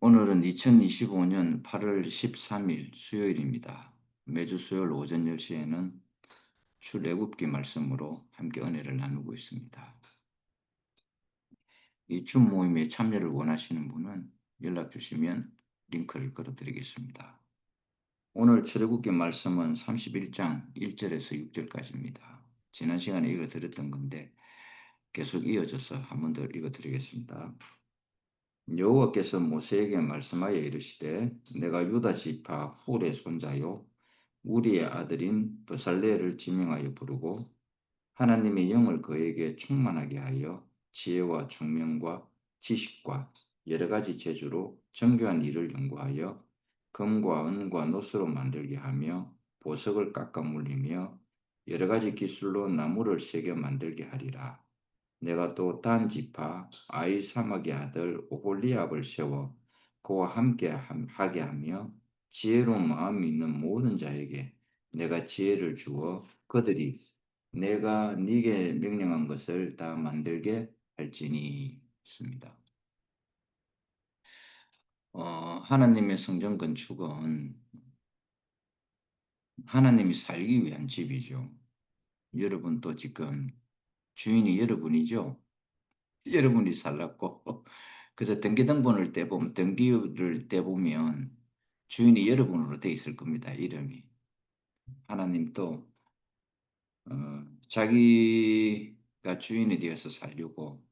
오늘은 2025년 8월 13일 수요일입니다. 매주 수요일 오전 10시에는 출애굽기 말씀으로 함께 은혜를 나누고 있습니다. 이 줌 모임에 참여를 원하시는 분은 연락 주시면 링크를 걸어드리겠습니다. 오늘 출애굽기 말씀은 31장 1절에서 6절까지입니다. 지난 시간에 읽어드렸던 건데 계속 이어져서 한 번 더 읽어드리겠습니다. 여호와께서 모세에게 말씀하여 이르시되 내가 유다 지파 훌의 손자요 우리의 아들인 브살레를 지명하여 부르고 하나님의 영을 그에게 충만하게 하여 지혜와 총명과 지식과 여러 가지 재주로 정교한 일을 연구하여 금과 은과 노스로 만들게 하며 보석을 깎아 물리며 여러 가지 기술로 나무를 새겨 만들게 하리라. 내가 또 단 지파 아이사막의 아들 오홀리압을 세워 그와 함께 하게 하며 지혜로운 마음이 있는 모든 자에게 내가 지혜를 주어 그들이 내가 네게 명령한 것을 다 만들게 할지니 있습니다. 하나님의 성전 건축은 하나님이 살기 위한 집이죠. 여러분도 지금 주인이 여러분이죠. 여러분이 살랐고 그래서 등기등본을 떼보면 등기를 떼보면 주인이 여러분으로 돼 있을 겁니다. 이름이. 하나님도 자기가 주인이 되어서 살려고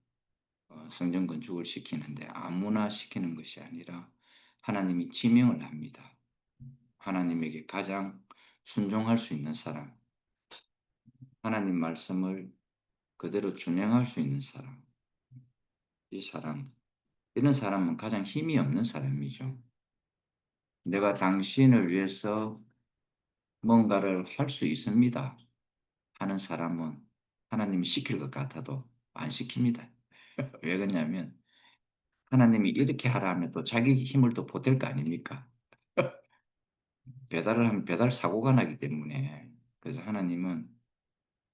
성전 건축을 시키는데 아무나 시키는 것이 아니라 하나님이 지명을 합니다. 하나님에게 가장 순종할 수 있는 사람, 하나님 말씀을 그대로 준행할 수 있는 사람, 이 사람, 이런 사람은 가장 힘이 없는 사람이죠. 내가 당신을 위해서 뭔가를 할 수 있습니다 하는 사람은 하나님이 시킬 것 같아도 안 시킵니다. 왜 그러냐면 하나님이 이렇게 하라 하면 또 자기 힘을 또 보탤 거 아닙니까? 배달을 하면 배달 사고가 나기 때문에 그래서 하나님은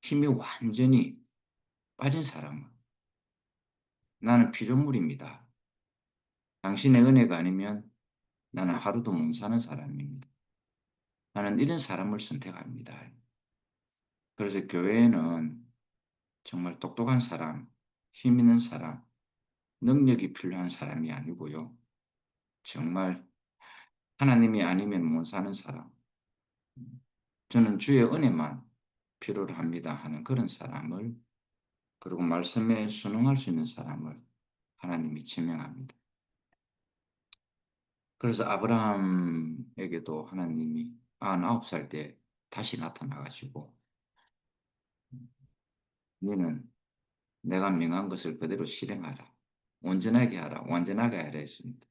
힘이 완전히 빠진 사람은 나는 피조물입니다. 당신의 은혜가 아니면 나는 하루도 못 사는 사람입니다. 나는 이런 사람을 선택합니다. 그래서 교회에는 정말 똑똑한 사람, 힘 있는 사람, 능력이 필요한 사람이 아니고요. 정말 하나님이 아니면 못 사는 사람, 저는 주의 은혜만 필요로 합니다 하는 그런 사람을, 그리고 말씀에 순응할 수 있는 사람을 하나님이 지명합니다. 그래서 아브라함에게도 하나님이 99살 때 다시 나타나가지고 너는 내가 명한 것을 그대로 실행하라. 온전하게 하라. 완전하게 하라 했습니다.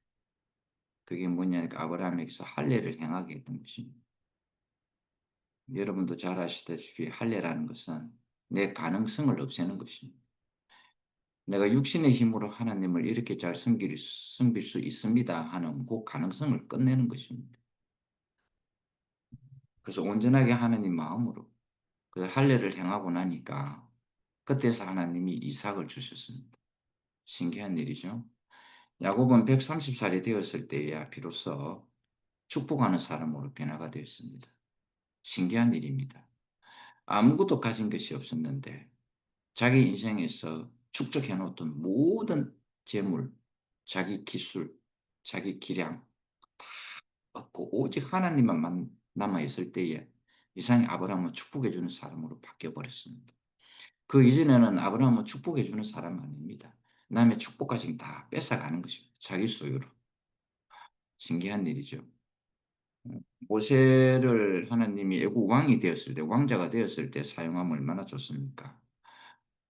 그게 뭐냐니까 아브라함에게서 할례를 행하게 했던 것입니다. 여러분도 잘 아시다시피 할례라는 것은 내 가능성을 없애는 것입니다. 내가 육신의 힘으로 하나님을 이렇게 잘 섬길 수 있습니다 하는 그 가능성을 끝내는 것입니다. 그래서 온전하게 하나님 마음으로 그 할례를 행하고 나니까 그때서 하나님이 이삭을 주셨습니다. 신기한 일이죠. 야곱은 130살이 되었을 때야 비로소 축복하는 사람으로 변화가 되었습니다. 신기한 일입니다. 아무것도 가진 것이 없었는데 자기 인생에서 축적해 놓았던 모든 재물, 자기 기술, 자기 기량 다 얻고 오직 하나님만 남아있을 때에 이상히 아브라함은 축복해 주는 사람으로 바뀌어 버렸습니다. 그 이전에는 아브라함은 축복해 주는 사람 아닙니다. 남의 축복까지 다 뺏어가는 것입니다. 자기 소유로. 신기한 일이죠. 모세를 하나님이 애국 왕이 되었을 때, 왕자가 되었을 때 사용하면 얼마나 좋습니까?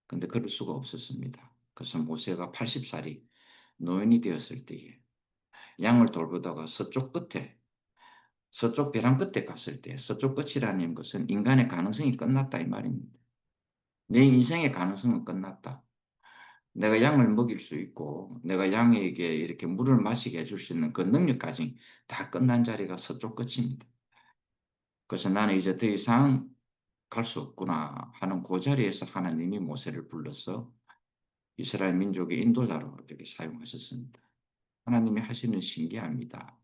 근데 그럴 수가 없었습니다. 그래서 모세가 80살이 노인이 되었을 때에 양을 돌보다가 서쪽 벼랑 끝에 갔을 때, 서쪽 끝이라는 것은 인간의 가능성이 끝났다 이 말입니다. 내 인생의 가능성은 끝났다. 내가 양을 먹일 수 있고 내가 양에게 이렇게 물을 마시게 해줄 수 있는 그 능력까지 다 끝난 자리가 서쪽 끝입니다. 그래서 나는 이제 더 이상 갈 수 없구나 하는 그 자리에서 하나님이 모세를 불러서 이스라엘 민족의 인도자로 이렇게 사용하셨습니다. 하나님이 하시는 신기합니다.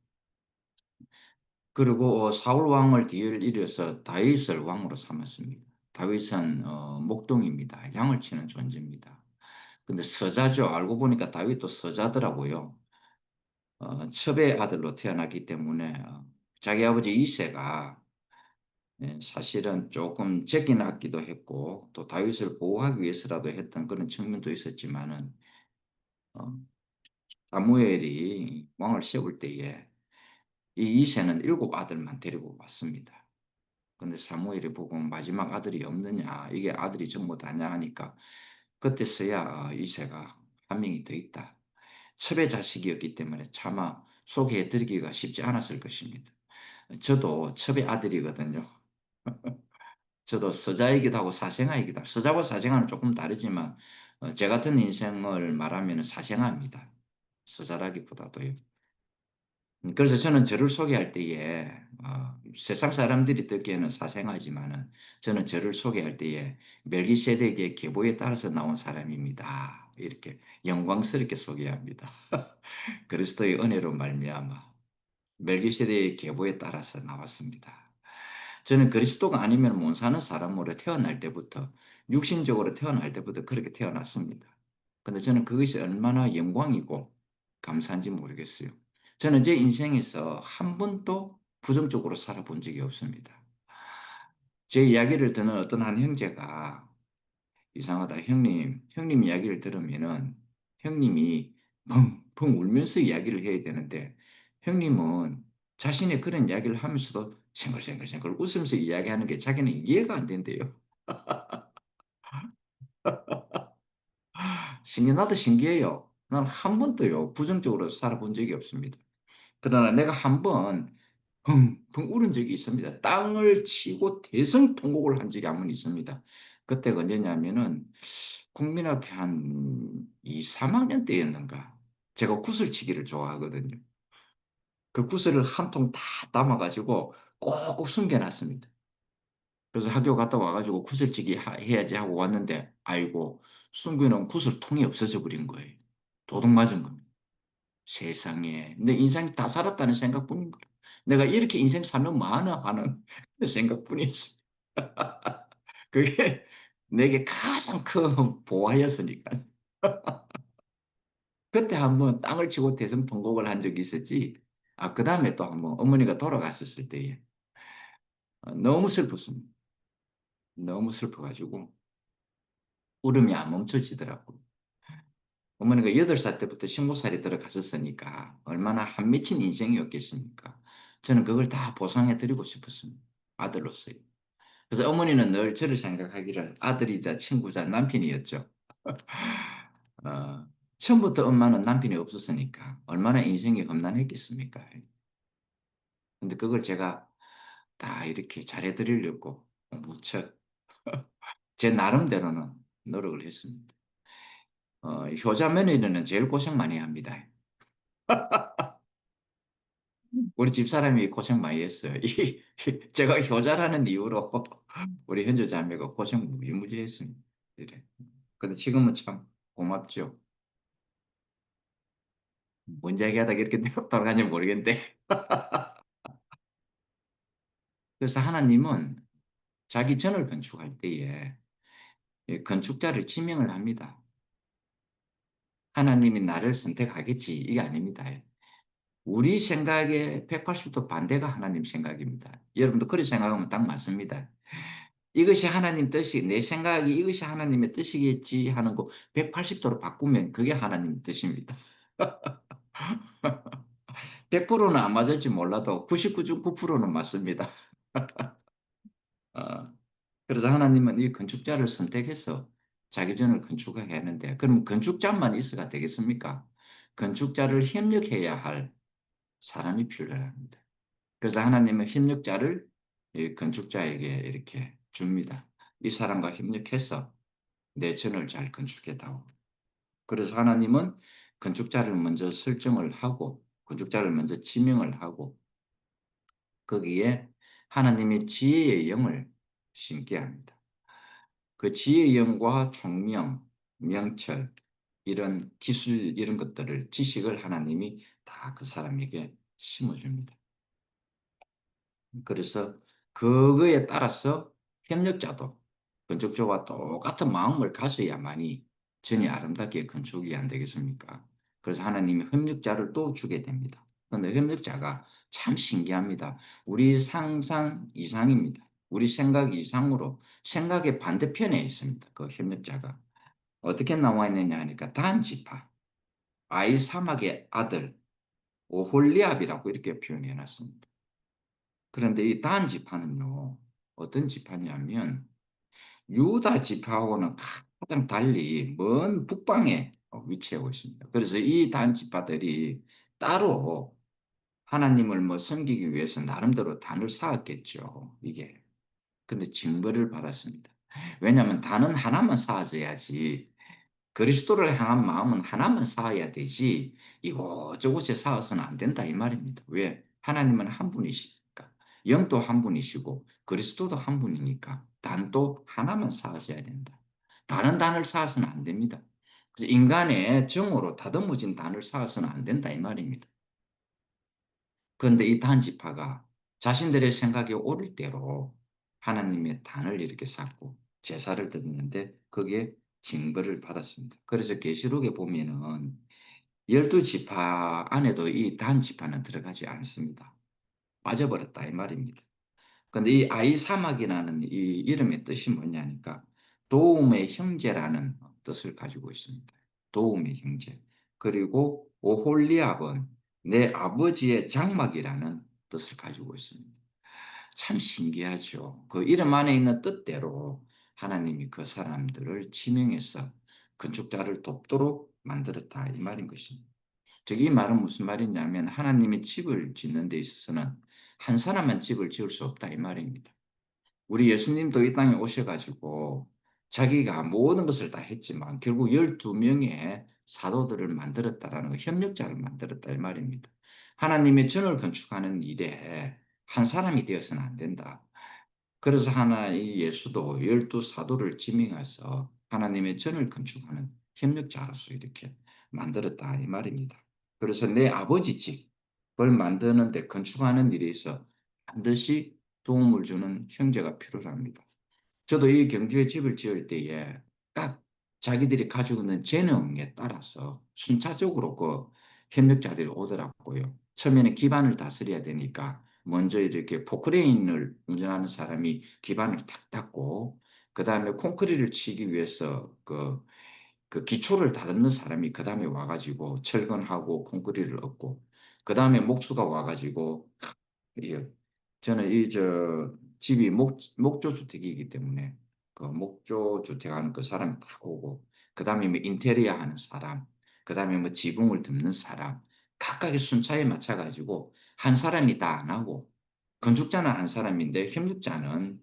그리고 사울 왕을 뒤를 이어서 다윗을 왕으로 삼았습니다. 다윗은 목동입니다. 양을 치는 존재입니다. 근데 서자죠. 알고 보니까 다윗도 서자더라고요. 첩의 아들로 태어났기 때문에 자기 아버지 이새가 사실은 조금 적긴 하기도 했고 또 다윗을 보호하기 위해서라도 했던 그런 측면도 있었지만은 어, 사무엘이 왕을 세울 때에 이 이새는 7 아들만 데리고 왔습니다. 근데 사무엘이 보고 마지막 아들이 없느냐 이게 아들이 전부 다냐 하니까 그때서야 이새가 한 명이 더 있다. 첩의 자식이었기 때문에 차마 소개해드리기가 쉽지 않았을 것입니다. 저도 첩의 아들이거든요. 저도 서자이기도 하고 사생아이기도 하고 서자와 사생아는 조금 다르지만 제 같은 인생을 말하면 사생아입니다. 서자라기보다도요. 그래서 저는 저를 소개할 때에 세상 사람들이 듣기에는 사생아지만은 저는 저를 소개할 때에 멜기세덱의 계보에 따라서 나온 사람입니다. 이렇게 영광스럽게 소개합니다. 그리스도의 은혜로 말미암아 멜기세덱의 계보에 따라서 나왔습니다. 저는 그리스도가 아니면 못 사는 사람으로 태어날 때부터 육신적으로 태어날 때부터 그렇게 태어났습니다. 근데 저는 그것이 얼마나 영광이고 감사한지 모르겠어요. 저는 제 인생에서 한 번도 부정적으로 살아본 적이 없습니다. 제 이야기를 듣는 어떤 한 형제가 이상하다. 형님 이야기를 들으면은 형님이 펑펑 울면서 이야기를 해야 되는데 형님은 자신의 그런 이야기를 하면서도 생글생글생글 웃으면서 이야기하는 게 자기는 이해가 안 된대요. 나도 신기해요. 난 한 번도요, 부정적으로 살아본 적이 없습니다. 그러나 내가 한 번 펑펑 울은 적이 있습니다. 땅을 치고 대성통곡을 한 적이 한 번 있습니다. 그때가 언제냐면은 국민학교 한 2, 3학년 때였는가. 제가 구슬치기를 좋아하거든요. 그 구슬을 한 통 다 담아가지고 꼭꼭 숨겨놨습니다. 그래서 학교 갔다 와가지고 구슬치기 해야지 하고 왔는데 아이고 숨겨놓은 구슬통이 없어져 버린 거예요. 도둑 맞은 겁니다. 세상에 내 인생이 다 살았다는 생각뿐인 거예요. 내가 이렇게 인생 살면 많아 하는 생각뿐이었어요. 그게 내게 가장 큰 보화였으니까. 그때 한번 땅을 치고 대성통곡을 한 적이 있었지. 그 다음에 또 한번 어머니가 돌아가셨을 때에 너무 슬펐습니다. 너무 슬퍼가지고 울음이 안 멈춰지더라고요. 어머니가 8살 때부터 15살이 들어갔었으니까 얼마나 한맺힌 인생이었겠습니까? 저는 그걸 다 보상해 드리고 싶었습니다. 아들로서요. 그래서 어머니는 늘 저를 생각하기를 아들이자 친구자 남편이었죠. 어, 처음부터 엄마는 남편이 없었으니까 얼마나 인생이 험난했겠습니까? 근데 그걸 제가 다 이렇게 잘해 드리려고 무척 제 나름대로는 노력을 했습니다. 효자 며느리는 제일 고생 많이 합니다. 우리 집사람이 고생 많이 했어요. 제가 효자라는 이유로 우리 현조 자매가 고생 무지무지 했습니다. 이래. 근데 지금은 참 고맙죠. 뭔 이야기하다 이렇게 돌아가는지 모르겠는데. 그래서 하나님은 자기 전을 건축할 때에 건축자를 지명을 합니다. 하나님이 나를 선택하겠지. 이게 아닙니다. 우리 생각에 180도 반대가 하나님 생각입니다. 여러분도 그렇게 생각하면 딱 맞습니다. 이것이 하나님 뜻이, 내 생각이 이것이 하나님의 뜻이겠지 하는 거 180도로 바꾸면 그게 하나님 뜻입니다. 100%는 안 맞을지 몰라도 99.9%는 맞습니다. 어, 그래서 하나님은 이 건축자를 선택해서 자기 전을 건축하게 하는데, 그럼 건축자만 있어가 되겠습니까? 건축자를 협력해야 할 사람이 필요합니다. 그래서 하나님은 협력자를 이 건축자에게 이렇게 줍니다. 이 사람과 협력해서 내 전을 잘 건축했다고. 그래서 하나님은 건축자를 먼저 설정을 하고, 건축자를 먼저 지명을 하고, 거기에 하나님의 지혜의 영을 심게 합니다. 그 지혜의 영과 총명, 명철, 이런 기술 이런 것들을 지식을 하나님이 다 그 사람에게 심어줍니다. 그래서 그거에 따라서 협력자도 건축주와 똑같은 마음을 가져야만이 전이 아름답게 건축이 안 되겠습니까? 그래서 하나님이 협력자를 또 주게 됩니다. 그런데 협력자가 참 신기합니다. 우리 상상 이상입니다. 우리 생각 이상으로 생각의 반대편에 있습니다. 그 협력자가. 어떻게 나와 있느냐 하니까 단 지파, 아이 사막의 아들, 오홀리압이라고 이렇게 표현해 놨습니다. 그런데 이 단 지파는요, 어떤 지파냐면 유다 지파하고는 가장 달리 먼 북방에 위치하고 있습니다. 그래서 이 단 지파들이 따로 하나님을 뭐 섬기기 위해서 나름대로 단을 쌓았겠죠. 이게. 근데 징벌을 받았습니다. 왜냐하면 단은 하나만 쌓아져야지 그리스도를 향한 마음은 하나만 쌓아야 되지 이곳저곳에 쌓아서는 안 된다 이 말입니다. 왜? 하나님은 한 분이시니까. 영도 한 분이시고 그리스도도 한 분이니까 단도 하나만 쌓아져야 된다. 다른 단을 쌓아서는 안 됩니다. 그래서 인간의 정으로 다듬어진 단을 쌓아서는 안 된다 이 말입니다. 그런데 이 단지파가 자신들의 생각이 옳을 대로 하나님의 단을 이렇게 쌓고 제사를 드렸는데 거기에 징벌을 받았습니다. 그래서 계시록에 보면은 12지파 안에도 이 단지파는 들어가지 않습니다. 빠져버렸다 이 말입니다. 그런데 이 아이사막이라는 이 이름의 뜻이 뭐냐니까 도움의 형제라는 뜻을 가지고 있습니다. 도움의 형제. 그리고 오홀리압은 내 아버지의 장막이라는 뜻을 가지고 있습니다. 참 신기하죠. 그 이름 안에 있는 뜻대로 하나님이 그 사람들을 지명해서 건축자를 돕도록 만들었다 이 말인 것입니다. 즉, 이 말은 무슨 말이냐면 하나님의 집을 짓는 데 있어서는 한 사람만 집을 지을 수 없다 이 말입니다. 우리 예수님도 이 땅에 오셔가지고 자기가 모든 것을 다 했지만 결국 12명의 사도들을 만들었다라는 거, 협력자를 만들었다 이 말입니다. 하나님의 전을 건축하는 일에 한 사람이 되어서는 안 된다. 그래서 이 예수도 12사도를 지명해서 하나님의 전을 건축하는 협력자로서 이렇게 만들었다 이 말입니다. 그래서 내 아버지 집을 만드는데 건축하는 일에 있어 반드시 도움을 주는 형제가 필요합니다. 저도 이 경주에 집을 지을 때에 각 자기들이 가지고 있는 재능에 따라서 순차적으로 그 협력자들이 오더라고요. 처음에는 기반을 다스려야 되니까 먼저 이렇게 포크레인을 운전하는 사람이 기반을 탁 닦고 그 다음에 콘크리트를 치기 위해서 그 기초를 다듬는 사람이 그 다음에 와가지고 철근하고 콘크리트를 얹고 그 다음에 목수가 와가지고 예, 저는 집이 목조 주택이기 때문에 그 목조 주택하는 그 사람이 다 오고 그 다음에 뭐 인테리어 하는 사람 그 다음에 뭐 지붕을 덮는 사람 각각의 순차에 맞춰 가지고 한 사람이 다 안 하고 건축자는 한 사람인데 협력자는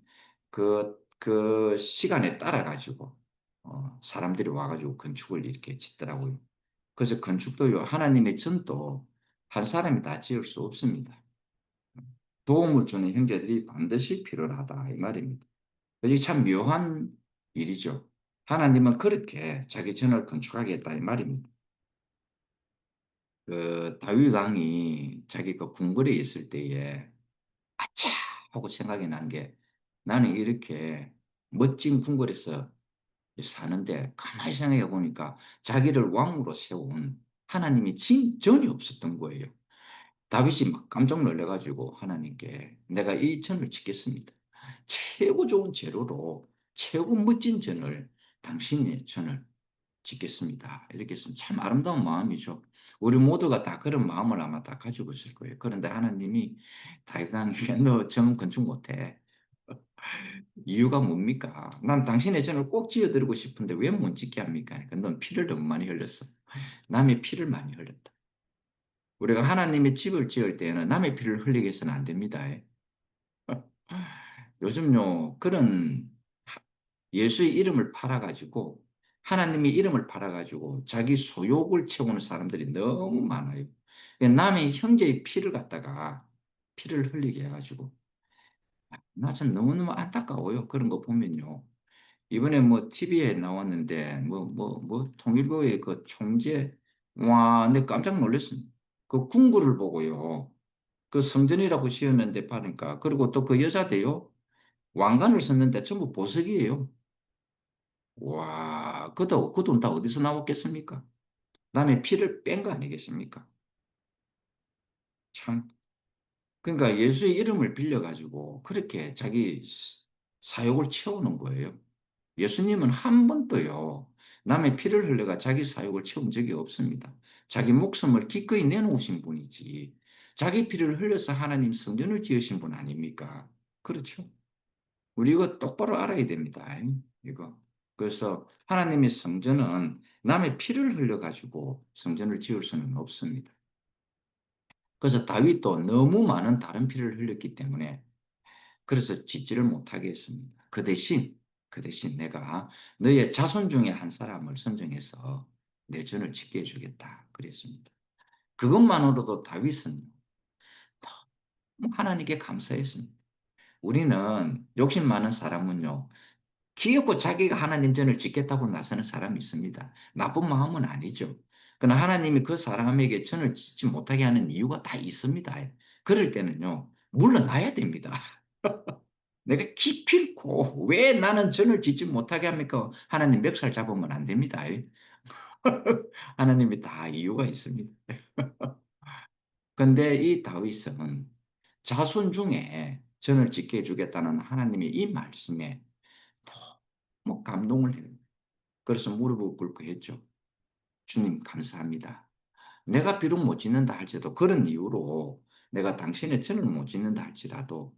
그 시간에 따라 가지고 사람들이 와가지고 건축을 이렇게 짓더라고요. 그래서 건축도요 하나님의 전도 한 사람이 다 지을 수 없습니다. 도움을 주는 형제들이 반드시 필요하다 이 말입니다. 이게 참 묘한 일이죠. 하나님은 그렇게 자기 전을 건축하겠다 이 말입니다. 그 다윗 왕이 자기 그 궁궐에 있을 때에 아차 하고 생각이 난 게 나는 이렇게 멋진 궁궐에서 사는데 가만히 생각해 보니까 자기를 왕으로 세운 하나님이 전이 없었던 거예요. 다윗이 막 깜짝 놀래가지고 하나님께 내가 이 전을 짓겠습니다. 최고 좋은 재료로 최고 멋진 전을 당신의 전을 짓겠습니다. 이렇게 했으면 참 아름다운 마음이죠. 우리 모두가 다 그런 마음을 아마 다 가지고 있을 거예요. 그런데 하나님이 다윗왕에게 너전 건축 못해. 이유가 뭡니까? 난 당신의 전을 꼭 지어드리고 싶은데 왜 못 짓게 합니까? 그러니까 넌 피를 너무 많이 흘렸어. 남의 피를 많이 흘렸다. 우리가 하나님의 집을 지을 때에는 남의 피를 흘리게 해서는 안 됩니다. 요즘요, 그런 예수의 이름을 팔아가지고, 하나님의 이름을 팔아가지고, 자기 소욕을 채우는 사람들이 너무 많아요. 남의 형제의 피를 갖다가, 피를 흘리게 해가지고, 나 참 너무너무 안타까워요. 그런 거 보면요. 이번에 뭐 TV에 나왔는데 통일교의 그 총재 와, 내 깜짝 놀랐습니다. 그 궁구를 보고요. 그 성전이라고 지었는데 파니까 그리고 또 그 여자대요. 왕관을 썼는데 전부 보석이에요. 와, 그 돈 다 어디서 나왔겠습니까? 남의 피를 뺀 거 아니겠습니까? 참. 그러니까 예수의 이름을 빌려가지고 그렇게 자기 사욕을 채우는 거예요. 예수님은 한 번도요, 남의 피를 흘려가 자기 사욕을 채운 적이 없습니다. 자기 목숨을 기꺼이 내놓으신 분이지, 자기 피를 흘려서 하나님 성전을 지으신 분 아닙니까? 그렇죠? 우리 이거 똑바로 알아야 됩니다. 이거. 그래서 하나님의 성전은 남의 피를 흘려가지고 성전을 지을 수는 없습니다. 그래서 다윗도 너무 많은 다른 피를 흘렸기 때문에 그래서 짓지를 못하게 했습니다. 그 대신 내가 너의 자손 중에 한 사람을 선정해서 내 전을 짓게 해주겠다. 그랬습니다. 그것만으로도 다윗은 너무 하나님께 감사했습니다. 우리는 욕심 많은 사람은요, 기어코 자기가 하나님 전을 짓겠다고 나서는 사람이 있습니다. 나쁜 마음은 아니죠. 그러나 하나님이 그 사람에게 전을 짓지 못하게 하는 이유가 다 있습니다. 그럴 때는요, 물러나야 됩니다. 내가 기필코 왜 나는 전을 짓지 못하게 합니까? 하나님 멱살 잡으면 안 됩니다. 하나님이 다 이유가 있습니다. 근데 이 다윗은 자손 중에 전을 짓게 해주겠다는 하나님의 이 말씀에 너무 감동을 해요. 그래서 무릎을 꿇고 했죠. 주님 감사합니다. 내가 비록 못 짓는다 할지라도 그런 이유로 내가 당신의 전을 못 짓는다 할지라도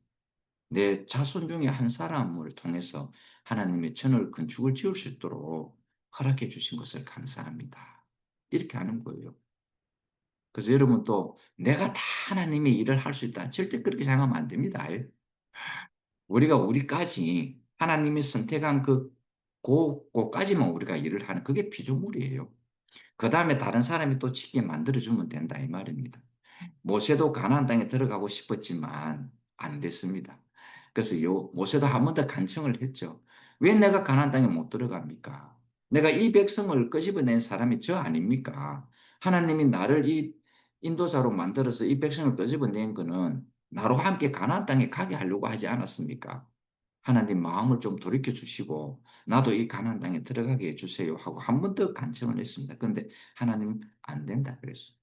내 자손 중에 한 사람을 통해서 하나님의 전을 건축을 지을 수 있도록 허락해 주신 것을 감사합니다. 이렇게 하는 거예요. 그래서 여러분 또 내가 다 하나님의 일을 할 수 있다. 절대 그렇게 생각하면 안 됩니다. 우리가 우리까지 하나님이 선택한 그까지만 우리가 일을 하는 그게 피조물이에요. 그 다음에 다른 사람이 또 짓게 만들어주면 된다 이 말입니다. 모세도 가나안 땅에 들어가고 싶었지만 안 됐습니다. 그래서 모세도 한 번 더 간청을 했죠. 왜 내가 가나안 땅에 못 들어갑니까? 내가 이 백성을 끄집어낸 사람이 저 아닙니까? 하나님이 나를 이 인도자로 만들어서 이 백성을 끄집어낸 거는 나로 함께 가나안 땅에 가게 하려고 하지 않았습니까? 하나님 마음을 좀 돌이켜 주시고 나도 이 가나안 땅에 들어가게 해주세요 하고 한 번 더 간청을 했습니다. 그런데 하나님 안 된다 그랬어요.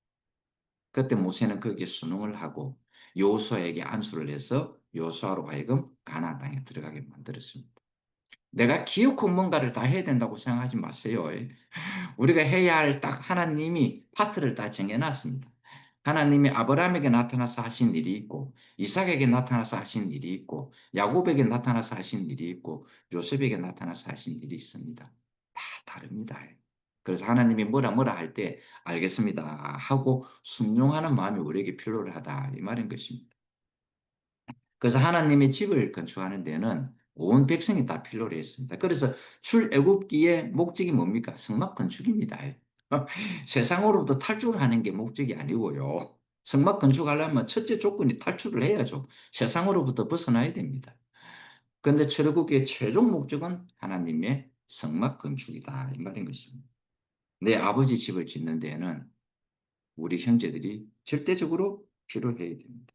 그때 모세는 거기에 순응을 하고 여호수아에게 안수를 해서 여호수아로 하여금 가나안 땅에 들어가게 만들었습니다. 내가 기어코 뭔가를 다 해야 된다고 생각하지 마세요. 우리가 해야 할 딱 하나님이 파트를 다 정해놨습니다. 하나님이 아브라함에게 나타나서 하신 일이 있고 이삭에게 나타나서 하신 일이 있고 야곱에게 나타나서 하신 일이 있고 요셉에게 나타나서 하신 일이 있습니다. 다 다릅니다. 그래서 하나님이 뭐라 할 때 알겠습니다 하고 순종하는 마음이 우리에게 필요하다 이 말인 것입니다. 그래서 하나님의 집을 건축하는 데는 온 백성이 다 필요로 했습니다. 그래서 출애굽기의 목적이 뭡니까? 성막 건축입니다. 세상으로부터 탈출하는 게 목적이 아니고요. 성막 건축하려면 첫째 조건이 탈출을 해야죠. 세상으로부터 벗어나야 됩니다. 그런데 출애굽기의 최종 목적은 하나님의 성막 건축이다 이 말인 것입니다. 내 아버지 집을 짓는 데에는 우리 형제들이 절대적으로 필요해야 됩니다.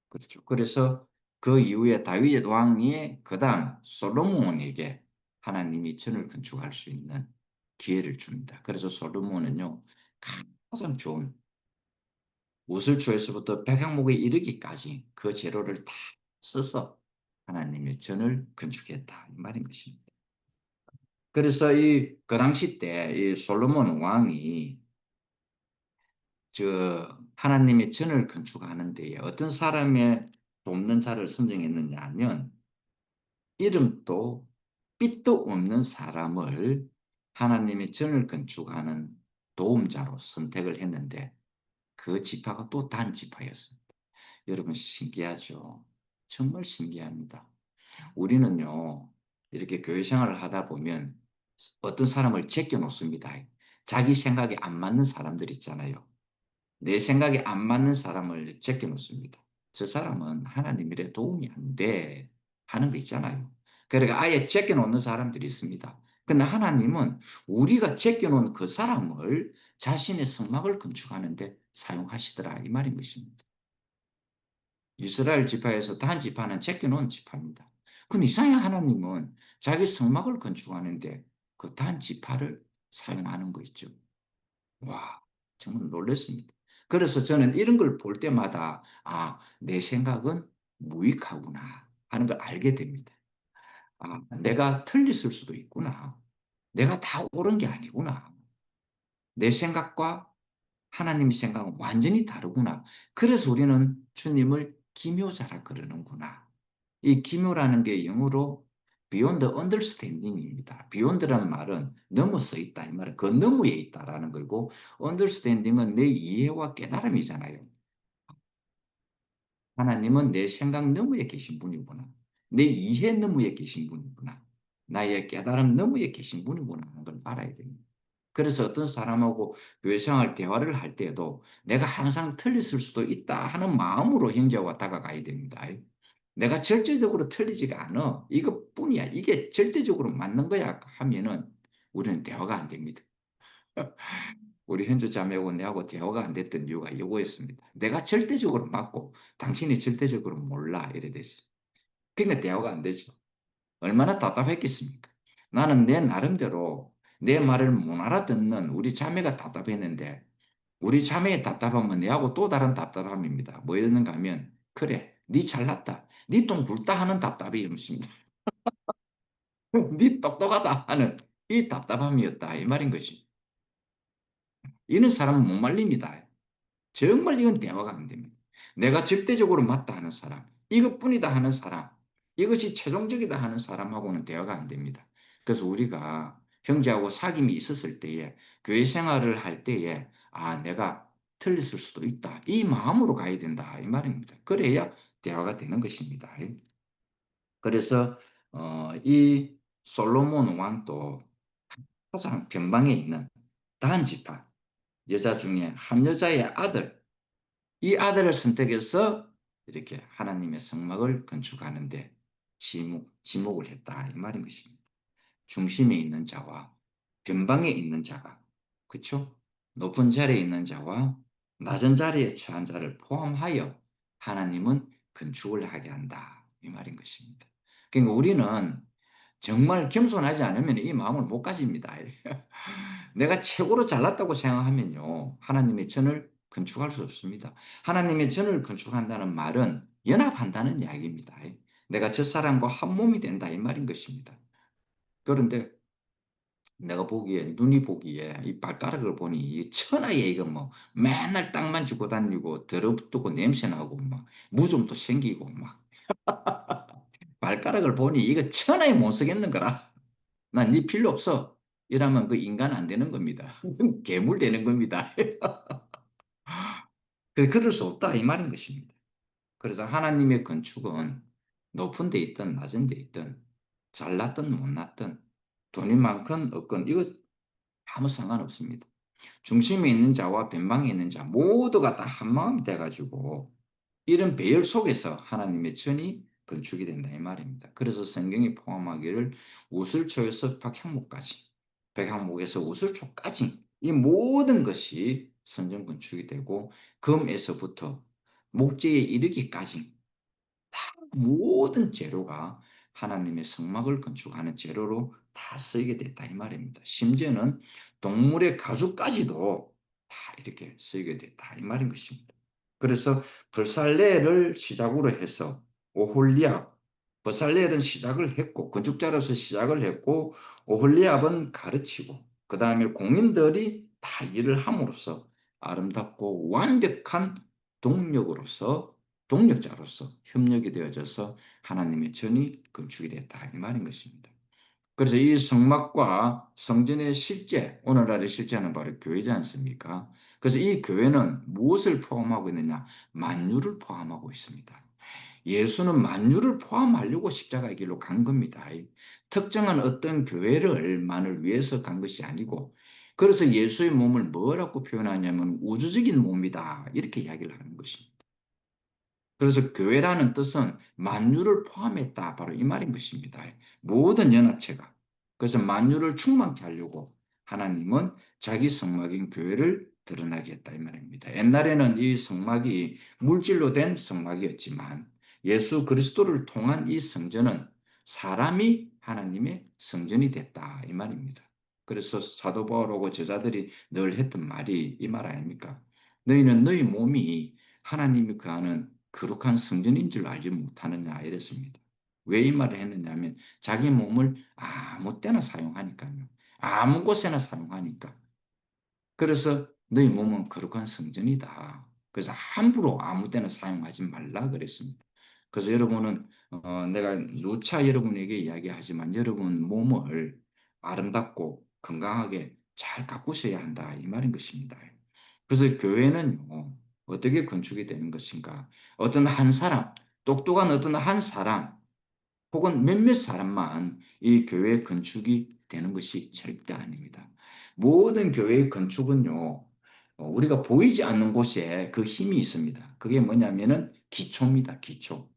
그렇죠. 그래서 그 이후에 다윗 왕이 그다음 솔로몬에게 하나님이 전을 건축할 수 있는 기회를 줍니다. 그래서 솔로몬은요 가장 좋은 우슬초에서부터 백향목에 이르기까지 그 재료를 다 써서 하나님의 전을 건축했다 이 말인 것입니다. 그래서 그 당시 때 이 솔로몬 왕이 하나님의 전을 건축하는 데에 어떤 사람의 돕는 자를 선정했느냐 하면 이름도 빛도 없는 사람을 하나님의 전을 건축하는 도움자로 선택을 했는데 그 지파가 또 단 지파였습니다. 여러분 신기하죠? 정말 신기합니다. 우리는요 이렇게 교회 생활을 하다 보면 어떤 사람을 제껴 놓습니다. 자기 생각에 안 맞는 사람들 있잖아요. 내 생각에 안 맞는 사람을 제껴 놓습니다. 저 사람은 하나님 일에 도움이 안 돼 하는 거 있잖아요. 그러니까 아예 제껴놓는 사람들이 있습니다. 근데 하나님은 우리가 제껴놓은 그 사람을 자신의 성막을 건축하는데 사용하시더라 이 말인 것입니다. 이스라엘 지파에서 단 지파는 제껴놓은 지파입니다. 근데 이상하게 하나님은 자기 성막을 건축하는데 그 단 지파를 사용하는 거 있죠. 와, 정말 놀랐습니다. 그래서 저는 이런 걸 볼 때마다 아, 내 생각은 무익하구나 하는 걸 알게 됩니다. 아, 내가 틀렸을 수도 있구나. 내가 다 옳은 게 아니구나. 내 생각과 하나님의 생각은 완전히 다르구나. 그래서 우리는 주님을 기묘자라 그러는구나. 이 기묘라는 게 영어로 beyond understanding입니다. beyond라는 말은 넘어서 있다. 이 말은 그 너머에 있다라는 거고, understanding은 내 이해와 깨달음이잖아요. 하나님은 내 생각 너머에 계신 분이구나. 내 이해 너머에 계신 분이구나. 나의 깨달음 너머에 계신 분이구나 하는 걸 알아야 됩니다. 그래서 어떤 사람하고 교회 생활 대화를 할 때에도 내가 항상 틀렸을 수도 있다 하는 마음으로 형제와 다가가야 됩니다. 내가 절대적으로 틀리지가 않아. 이것뿐이야. 이게 절대적으로 맞는 거야 하면은 우리는 대화가 안 됩니다. 우리 현주 자매하고 내하고 대화가 안 됐던 이유가 이거였습니다. 내가 절대적으로 맞고 당신이 절대적으로 몰라 이래 됐어. 그러니까 대화가 안 되죠. 얼마나 답답했겠습니까? 나는 내 나름대로 내 말을 못 알아듣는 우리 자매가 답답했는데 우리 자매의 답답함은 내하고 또 다른 답답함입니다. 뭐였는가 하면 그래, 네 잘났다. 네 똥 굵다 하는 답답이 없습니다. 네 똑똑하다 하는 이 답답함이었다. 이 말인 것이. 이런 사람은 못 말립니다. 정말 이건 대화가 안 됩니다. 내가 절대적으로 맞다 하는 사람, 이것뿐이다 하는 사람, 이것이 최종적이다 하는 사람하고는 대화가 안 됩니다. 그래서 우리가 형제하고 사귐이 있었을 때에 교회 생활을 할 때에 아, 내가 틀렸을 수도 있다. 이 마음으로 가야 된다. 이 말입니다. 그래야 대화가 되는 것입니다. 그래서 이 솔로몬 왕도 가장 변방에 있는 단 지파 여자 중에 한 여자의 아들 이 아들을 선택해서 이렇게 하나님의 성막을 건축하는데 지목을 했다 이 말인 것입니다. 중심에 있는 자와 변방에 있는 자가 그렇죠? 높은 자리에 있는 자와 낮은 자리에 처한 자를 포함하여 하나님은 건축을 하게 한다 이 말인 것입니다. 그러니까 우리는 정말 겸손하지 않으면 이 마음을 못 가집니다. 내가 최고로 잘났다고 생각하면요. 하나님의 전을 건축할 수 없습니다. 하나님의 전을 건축한다는 말은 연합한다는 이야기입니다. 내가 저 사람과 한 몸이 된다 이 말인 것입니다. 그런데 내가 보기에 눈이 보기에 이 발가락을 보니 이 천하에 이거 뭐 맨날 땅만 짚고 다니고 더럽고 냄새나고 막 무좀도 생기고 막 발가락을 보니 이거 천하에 못 쓰겠는 거라. 난 네 필요 없어. 이러면 그 인간 안 되는 겁니다. 괴물 되는 겁니다. 그럴 수 없다 이 말인 것입니다. 그래서 하나님의 건축은 높은 데 있든 낮은 데 있든 잘났든 못났든 돈이 많건 없건 이거 아무 상관없습니다. 중심에 있는 자와 변방에 있는 자 모두가 다 한마음이 돼가지고 이런 배열 속에서 하나님의 전이 건축이 된다 이 말입니다. 그래서 성경이 포함하기를 우슬초에서 박향목까지 백향목에서 우슬초까지 이 모든 것이 성전 건축이 되고 금에서부터 목재에 이르기까지 모든 재료가 하나님의 성막을 건축하는 재료로 다 쓰이게 됐다 이 말입니다. 심지어는 동물의 가죽까지도 다 이렇게 쓰이게 됐다 이 말인 것입니다. 그래서 벌살레를 시작으로 해서 오홀리압, 벌살레는 시작을 했고 건축자로서 시작을 했고 오홀리압은 가르치고 그 다음에 공인들이 다 일을 함으로써 아름답고 완벽한 동력으로서 동력자로서 협력이 되어져서 하나님의 전이 건축이 됐다 이 말인 것입니다. 그래서 이 성막과 성전의 실제, 오늘날의 실제는 바로 교회지 않습니까? 그래서 이 교회는 무엇을 포함하고 있느냐? 만유를 포함하고 있습니다. 예수는 만유를 포함하려고 십자가의 길로 간 겁니다. 특정한 어떤 교회를만을 위해서 간 것이 아니고, 그래서 예수의 몸을 뭐라고 표현하냐면 우주적인 몸이다. 이렇게 이야기를 하는 것입니다. 그래서 교회라는 뜻은 만유를 포함했다. 바로 이 말인 것입니다. 모든 연합체가. 그래서 만유를 충만케 하려고 하나님은 자기 성막인 교회를 드러나게 했다. 이 말입니다. 옛날에는 이 성막이 물질로 된 성막이었지만 예수 그리스도를 통한 이 성전은 사람이 하나님의 성전이 됐다. 이 말입니다. 그래서 사도 바울하고 제자들이 늘 했던 말이 이 말 아닙니까? 너희는 너희 몸이 하나님이 거하는 거룩한 성전인 줄 알지 못하느냐 이랬습니다. 왜 이 말을 했느냐면 자기 몸을 아무 때나 사용하니까요. 아무 곳에나 사용하니까. 그래서 너희 몸은 거룩한 성전이다. 그래서 함부로 아무 때나 사용하지 말라 그랬습니다. 그래서 여러분은 내가 누차 여러분에게 이야기하지만 여러분 몸을 아름답고 건강하게 잘 가꾸셔야 한다 이 말인 것입니다. 그래서 교회는요 어떻게 건축이 되는 것인가? 어떤 한 사람, 똑똑한 어떤 한 사람 혹은 몇몇 사람만 이 교회 건축이 되는 것이 절대 아닙니다. 모든 교회의 건축은요, 우리가 보이지 않는 곳에 그 힘이 있습니다. 그게 뭐냐면은 기초입니다. 기초.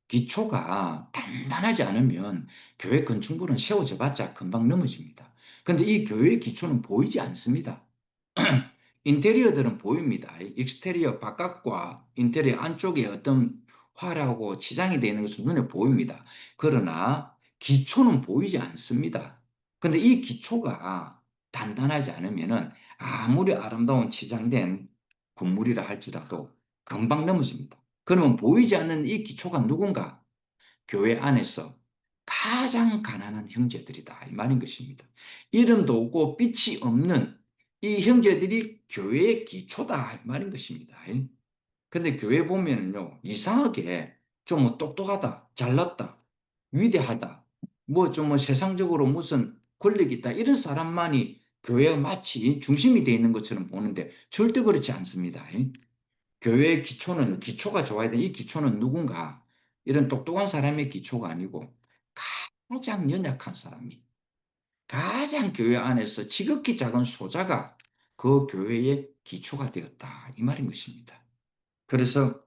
기초가 단단하지 않으면 교회 건축물은 세워져 봤자 금방 넘어집니다. 근데 이 교회의 기초는 보이지 않습니다. 인테리어들은 보입니다. 익스테리어 바깥과 인테리어 안쪽에 어떤 화려하고 치장이 되어 있는 것은 눈에 보입니다. 그러나 기초는 보이지 않습니다. 근데 이 기초가 단단하지 않으면은 아무리 아름다운 치장된 건물이라 할지라도 금방 넘어집니다. 그러면 보이지 않는 이 기초가 누군가? 교회 안에서 가장 가난한 형제들이다. 이 말인 것입니다. 이름도 없고 빛이 없는 이 형제들이 교회의 기초다. 이 말인 것입니다. 근데 교회 보면은요, 이상하게 좀 뭐 똑똑하다, 잘났다, 위대하다, 뭐 좀 뭐 세상적으로 무슨 권력이 있다, 이런 사람만이 교회의 마치 중심이 되어 있는 것처럼 보는데 절대 그렇지 않습니다. 교회의 기초는 기초가 좋아야 돼. 이 기초는 누군가 이런 똑똑한 사람의 기초가 아니고 가장 연약한 사람이 가장 교회 안에서 지극히 작은 소자가 그 교회의 기초가 되었다 이 말인 것입니다. 그래서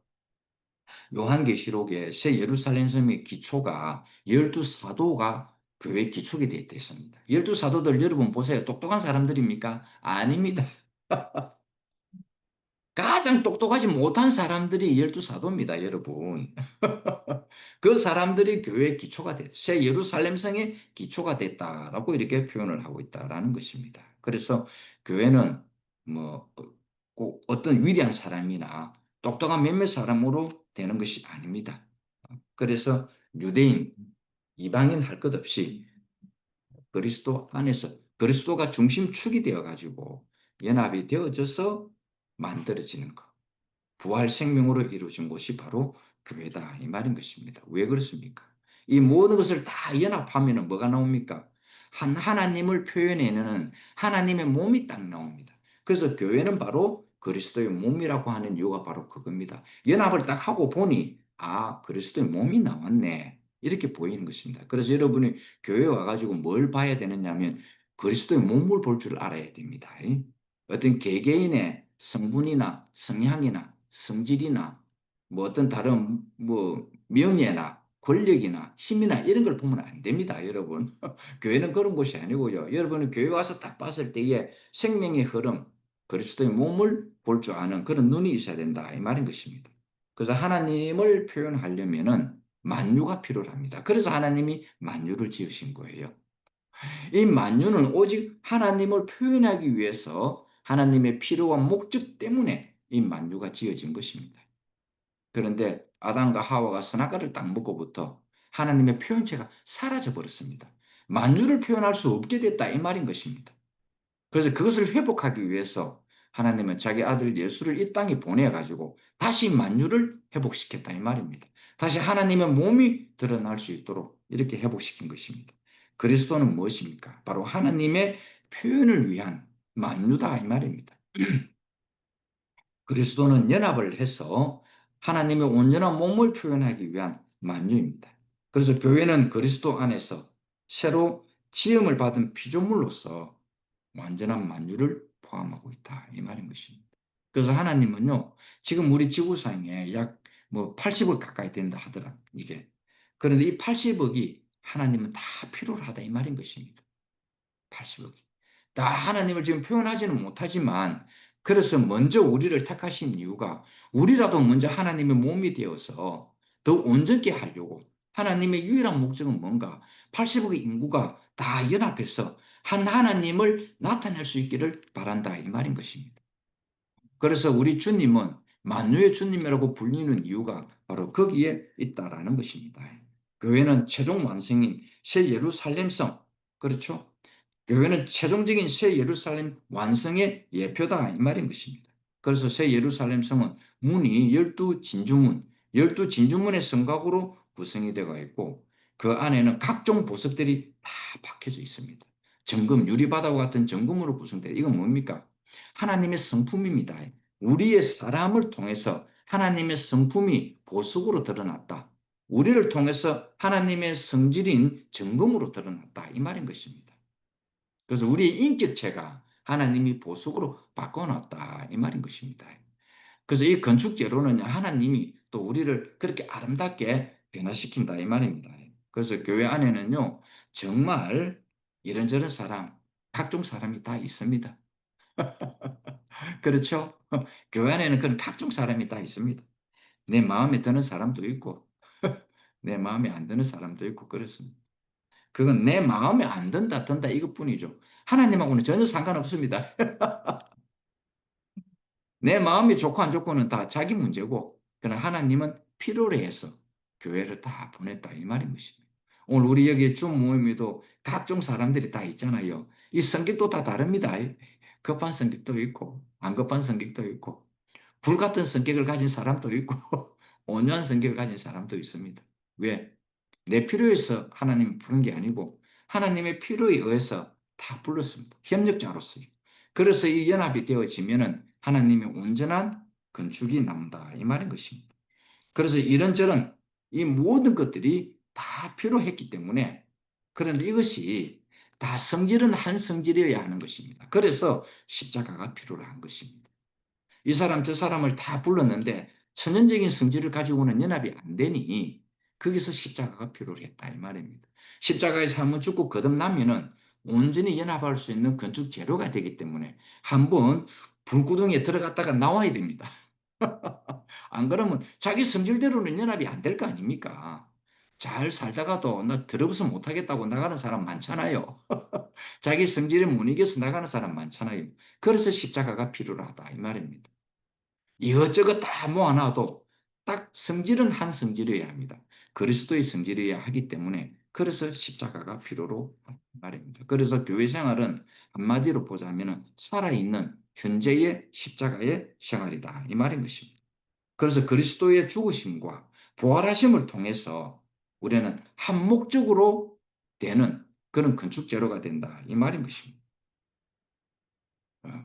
요한계시록에 새 예루살렘 섬의 기초가 열두 사도가 교회 기초가 되어 있습니다. 열두 사도들 여러분 보세요. 똑똑한 사람들입니까? 아닙니다. 가장 똑똑하지 못한 사람들이 열두 사도입니다, 여러분. 그 사람들이 교회의 기초가 됐, 새 예루살렘 성의 기초가 됐다라고 이렇게 표현을 하고 있다라는 것입니다. 그래서 교회는 뭐 꼭 어떤 위대한 사람이나 똑똑한 몇몇 사람으로 되는 것이 아닙니다. 그래서 유대인, 이방인 할 것 없이 그리스도 안에서 그리스도가 중심축이 되어 가지고 연합이 되어져서 만들어지는 것. 부활 생명으로 이루어진 곳이 바로 교회다 이 말인 것입니다. 왜 그렇습니까? 이 모든 것을 다 연합하면 뭐가 나옵니까? 하나님을 표현해내는 하나님의 몸이 딱 나옵니다. 그래서 교회는 바로 그리스도의 몸이라고 하는 이유가 바로 그겁니다. 연합을 딱 하고 보니 아 그리스도의 몸이 나왔네 이렇게 보이는 것입니다. 그래서 여러분이 교회 와가지고 뭘 봐야 되느냐면 그리스도의 몸을 볼 줄 알아야 됩니다. 어떤 개개인의 성분이나 성향이나 성질이나 뭐 어떤 다른 뭐 명예나 권력이나 힘이나 이런 걸 보면 안 됩니다, 여러분. 교회는 그런 곳이 아니고요. 여러분은 교회 와서 딱 봤을 때에 생명의 흐름, 그리스도의 몸을 볼 줄 아는 그런 눈이 있어야 된다 이 말인 것입니다. 그래서 하나님을 표현하려면은 만유가 필요합니다. 그래서 하나님이 만유를 지으신 거예요. 이 만유는 오직 하나님을 표현하기 위해서 하나님의 필요와 목적 때문에 이 만유가 지어진 것입니다. 그런데 아담과 하와가 선악과를 딱 먹고부터 하나님의 표현체가 사라져 버렸습니다. 만유를 표현할 수 없게 됐다 이 말인 것입니다. 그래서 그것을 회복하기 위해서 하나님은 자기 아들 예수를 이 땅에 보내가지고 다시 만유를 회복시켰다 이 말입니다. 다시 하나님의 몸이 드러날 수 있도록 이렇게 회복시킨 것입니다. 그리스도는 무엇입니까? 바로 하나님의 표현을 위한 만유다 이 말입니다. 그리스도는 연합을 해서 하나님의 온전한 몸을 표현하기 위한 만유입니다. 그래서 교회는 그리스도 안에서 새로 지음을 받은 피조물로서 완전한 만유를 포함하고 있다. 이 말인 것입니다. 그래서 하나님은요, 지금 우리 지구상에 약 뭐 80억 가까이 된다 하더라, 이게. 그런데 이 80억이 하나님은 다 필요로 하다 이 말인 것입니다. 80억이. 다 하나님을 지금 표현하지는 못하지만, 그래서 먼저 우리를 택하신 이유가 우리라도 먼저 하나님의 몸이 되어서 더 온전케 하려고. 하나님의 유일한 목적은 뭔가? 80억의 인구가 다 연합해서 한 하나님을 나타낼 수 있기를 바란다 이 말인 것입니다. 그래서 우리 주님은 만유의 주님이라고 불리는 이유가 바로 거기에 있다라는 것입니다. 교회는 최종 완성인 새 예루살렘성, 그렇죠? 교회는 최종적인 새 예루살렘 완성의 예표다 이 말인 것입니다. 그래서 새 예루살렘 성은 문이 12진주문, 12진주문의 성곽으로 구성이 되어 있고 그 안에는 각종 보석들이 다 박혀져 있습니다. 정금, 유리바다와 같은 정금으로 구성되어 이건 뭡니까? 하나님의 성품입니다. 우리의 사람을 통해서 하나님의 성품이 보석으로 드러났다. 우리를 통해서 하나님의 성질인 정금으로 드러났다 이 말인 것입니다. 그래서 우리의 인격체가 하나님이 보석으로 바꿔놨다 이 말인 것입니다. 그래서 이 건축재료는 하나님이 또 우리를 그렇게 아름답게 변화시킨다 이 말입니다. 그래서 교회 안에는요 정말 이런저런 사람, 각종 사람이 다 있습니다. 그렇죠? 교회 안에는 그런 각종 사람이 다 있습니다. 내 마음에 드는 사람도 있고 내 마음에 안 드는 사람도 있고 그렇습니다. 그건 내 마음에 안 든다 든다 이것뿐이죠. 하나님하고는 전혀 상관없습니다. 내 마음이 좋고 안 좋고는 다 자기 문제고, 그러나 하나님은 필요로 해서 교회를 다 보냈다 이 말인 것입니다. 오늘 우리 여기 주 모임에도 각종 사람들이 다 있잖아요. 이 성격도 다 다릅니다. 급한 성격도 있고 안 급한 성격도 있고 불같은 성격을 가진 사람도 있고 온유한 성격을 가진 사람도 있습니다. 왜? 내 필요에서 하나님이 부른 게 아니고 하나님의 필요에 의해서 다 불렀습니다. 협력자로서요. 그래서 이 연합이 되어지면은 하나님의 온전한 건축이 나온다 이 말인 것입니다. 그래서 이런저런 이 모든 것들이 다 필요했기 때문에, 그런데 이것이 다 성질은 한 성질이어야 하는 것입니다. 그래서 십자가가 필요로 한 것입니다. 이 사람 저 사람을 다 불렀는데 천연적인 성질을 가지고는 연합이 안 되니 거기서 십자가가 필요했다 이 말입니다. 십자가에서 한번 죽고 거듭나면은 온전히 연합할 수 있는 건축 재료가 되기 때문에 한번 불구덩이에 들어갔다가 나와야 됩니다. 안 그러면 자기 성질대로는 연합이 안 될 거 아닙니까? 잘 살다가도 나 들어서 못하겠다고 나가는 사람 많잖아요. 자기 성질에 못 이겨서 나가는 사람 많잖아요. 그래서 십자가가 필요하다 이 말입니다. 이것저것 다 모아놔도 딱 성질은 한 성질이어야 합니다. 그리스도의 성질이어야 하기 때문에 그래서 십자가가 필요로 말입니다. 그래서 교회 생활은 한마디로 보자면 살아있는 현재의 십자가의 생활이다 이 말인 것입니다. 그래서 그리스도의 죽으심과 부활하심을 통해서 우리는 한 목적으로 되는 그런 건축재료가 된다 이 말인 것입니다.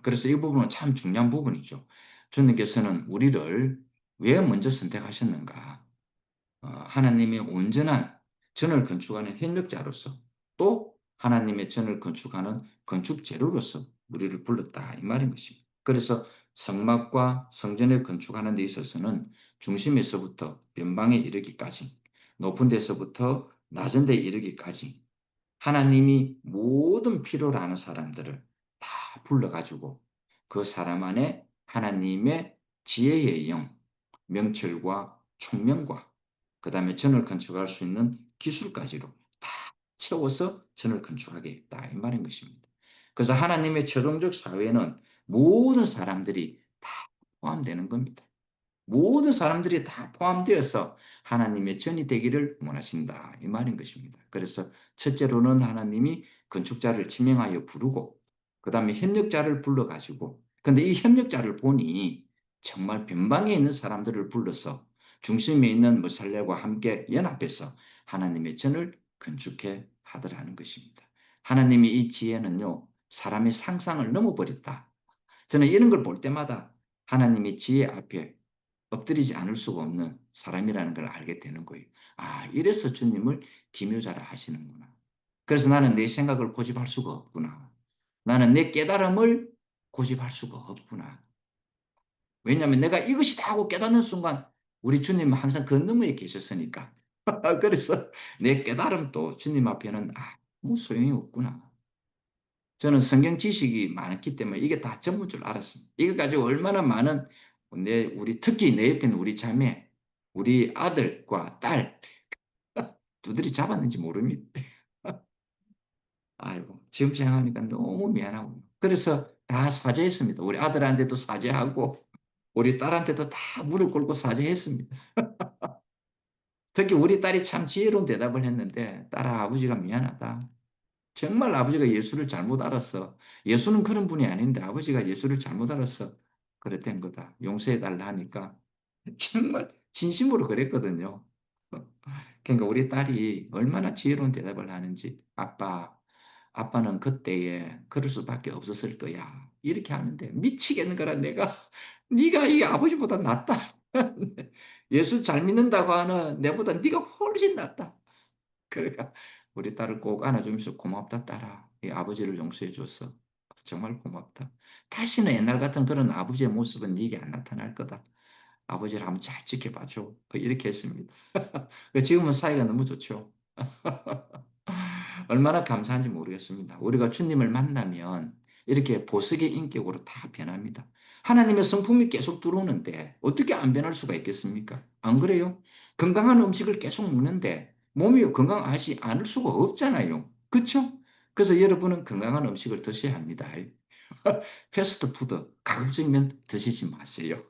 그래서 이 부분은 참 중요한 부분이죠. 주님께서는 우리를 왜 먼저 선택하셨는가? 하나님의 온전한 전을 건축하는 협력자로서 또 하나님의 전을 건축하는 건축재료로서 우리를 불렀다 이 말인 것입니다. 그래서 성막과 성전을 건축하는 데 있어서는 중심에서부터 변방에 이르기까지, 높은 데서부터 낮은 데 이르기까지 하나님이 모든 필요로 하는 사람들을 다 불러가지고 그 사람 안에 하나님의 지혜의 영, 명철과 총명과 그 다음에 전을 건축할 수 있는 기술까지로 다 채워서 전을 건축하게 했다 이 말인 것입니다. 그래서 하나님의 최종적 사회는 모든 사람들이 다 포함되는 겁니다. 모든 사람들이 다 포함되어서 하나님의 전이 되기를 원하신다 이 말인 것입니다. 그래서 첫째로는 하나님이 건축자를 지명하여 부르고 그 다음에 협력자를 불러가지고, 근데 이 협력자를 보니 정말 변방에 있는 사람들을 불러서 중심에 있는 무살레와 함께 연합해서 하나님의 전을 건축해 하더라는 것입니다. 하나님의 이 지혜는요 사람의 상상을 넘어버렸다. 저는 이런 걸 볼 때마다 하나님의 지혜 앞에 엎드리지 않을 수가 없는 사람이라는 걸 알게 되는 거예요. 아, 이래서 주님을 기묘자라 하시는구나. 그래서 나는 내 생각을 고집할 수가 없구나. 나는 내 깨달음을 고집할 수가 없구나. 왜냐하면 내가 이것이다 하고 깨닫는 순간 우리 주님은 항상 그 너머에 계셨으니까. 그래서 내 깨달음도 주님 앞에는 아무 소용이 없구나. 저는 성경 지식이 많기 때문에 이게 다 전부인 줄 알았습니다. 이거 가지고 얼마나 많은 우리 특히 내 옆에 있는 우리 자매, 우리 아들과 딸 두드리 잡았는지 모릅니다. 아이고 지금 생각하니까 너무 미안하고 그래서 다 사죄했습니다. 우리 아들한테도 사죄하고 우리 딸한테도 다 무릎 꿇고 사죄했습니다. 특히 우리 딸이 참 지혜로운 대답을 했는데 딸아 아버지가 미안하다. 정말 아버지가 예수를 잘못 알았어. 예수는 그런 분이 아닌데 아버지가 예수를 잘못 알았어. 그랬던 거다. 용서해 달라 하니까 정말 진심으로 그랬거든요. 그러니까 우리 딸이 얼마나 지혜로운 대답을 하는지 아빠는 그때에 그럴 수밖에 없었을 거야. 이렇게 하는데 미치겠는 거라 내가 네가 이 아버지보다 낫다. 예수 잘 믿는다고 하는 내보다 네가 훨씬 낫다. 그러니까 우리 딸을 꼭 안아주면서 고맙다 딸아. 이 아버지를 용서해 줬어. 정말 고맙다. 다시는 옛날 같은 그런 아버지의 모습은 네게 안 나타날 거다. 아버지를 한번 잘 지켜봐 줘. 이렇게 했습니다. 지금은 사이가 너무 좋죠. 얼마나 감사한지 모르겠습니다. 우리가 주님을 만나면 이렇게 보석의 인격으로 다 변합니다. 하나님의 성품이 계속 들어오는데 어떻게 안 변할 수가 있겠습니까? 안 그래요? 건강한 음식을 계속 먹는데 몸이 건강하지 않을 수가 없잖아요. 그렇죠? 그래서 여러분은 건강한 음식을 드셔야 합니다. 패스트푸드 가급적이면 드시지 마세요.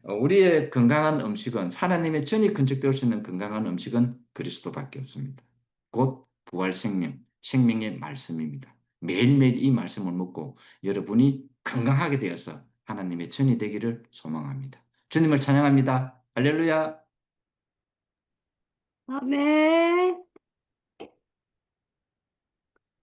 우리의 건강한 음식은 하나님의 전이 근접될 수 있는 건강한 음식은 그리스도밖에 없습니다. 곧 부활 생명, 생명의 말씀입니다. 매일매일 이 말씀을 먹고 여러분이 건강하게 되어서 하나님의 전이 되기를 소망합니다. 주님을 찬양합니다. 할렐루야. 아멘.